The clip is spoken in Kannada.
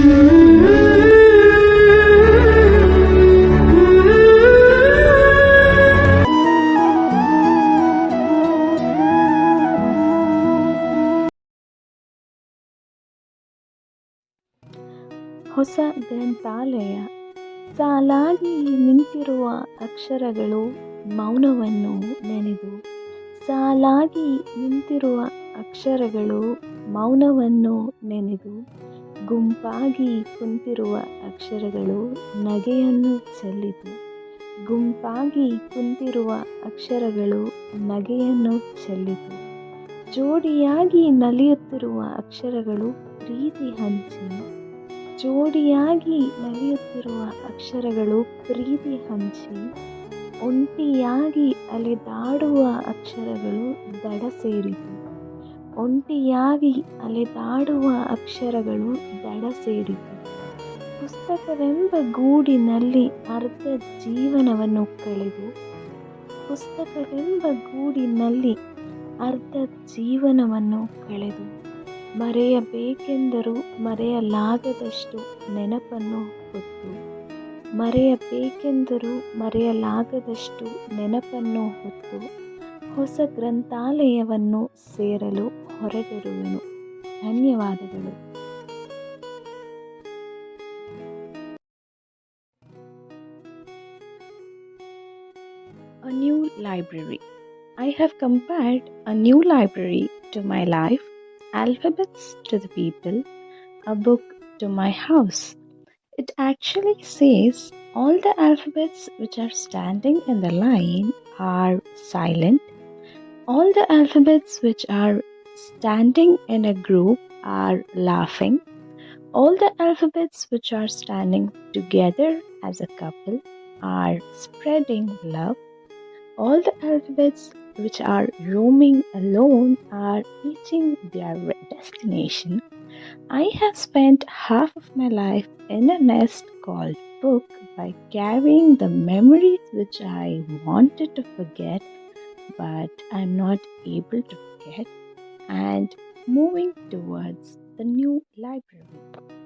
ಹೊಸ ಗ್ರಂಥಾಲಯ. ಸಾಲಾಗಿ ನಿಂತಿರುವ ಅಕ್ಷರಗಳು ಮೌನವನ್ನು ನೆನೆದು. ಸಾಲಾಗಿ ನಿಂತಿರುವ ಅಕ್ಷರಗಳು ಮೌನವನ್ನು ನೆನೆದು. ಗುಂಪಾಗಿ ಕುಂತಿರುವ ಅಕ್ಷರಗಳು ನಗೆಯನ್ನು ಚೆಲ್ಲಿತು. ಗುಂಪಾಗಿ ಕುಂತಿರುವ ಅಕ್ಷರಗಳು ನಗೆಯನ್ನು ಚೆಲ್ಲಿತು. ಜೋಡಿಯಾಗಿ ನಲಿಯುತ್ತಿರುವ ಅಕ್ಷರಗಳು ಪ್ರೀತಿ ಹಂಚಿ. ಜೋಡಿಯಾಗಿ ನಲಿಯುತ್ತಿರುವ ಅಕ್ಷರಗಳು ಪ್ರೀತಿ ಹಂಚಿ. ಒಂಟಿಯಾಗಿ ಅಲೆದಾಡುವ ಅಕ್ಷರಗಳು ದಡ ಸೇರಿತು. ಒಂಟಿಯಾಗಿ ಅಲೆದಾಡುವ ಅಕ್ಷರಗಳು ದಡ ಸೇರಿತು. ಪುಸ್ತಕವೆಂಬ ಗೂಡಿನಲ್ಲಿ ಅರ್ಧ ಜೀವನವನ್ನು ಕಳೆದು. ಪುಸ್ತಕವೆಂಬ ಗೂಡಿನಲ್ಲಿ ಅರ್ಧ ಜೀವನವನ್ನು ಕಳೆದು. ಮರೆಯಬೇಕೆಂದರೂ ಮರೆಯಲಾಗದಷ್ಟು ನೆನಪನ್ನು ಹೊತ್ತು. ಮರೆಯಬೇಕೆಂದರೂ ಮರೆಯಲಾಗದಷ್ಟು ನೆನಪನ್ನು ಹೊತ್ತು ಹೊಸ ಗ್ರಂಥಾಲಯವನ್ನು ಸೇರಲು ಹೊರಟಿರುವೆನು. ಧನ್ಯವಾದಗಳು. A new library. I have compared a new library to my life, alphabets to the people, a book to my house. It actually says all the alphabets which are standing in the line are silent. All the alphabets which are standing in a group are laughing. All the alphabets which are standing together as a couple are spreading love. All the alphabets which are roaming alone are reaching their destination. I have spent half of my life in a nest called book by carrying the memories which I wanted to forget, but I'm not able to forget, and moving towards the new library.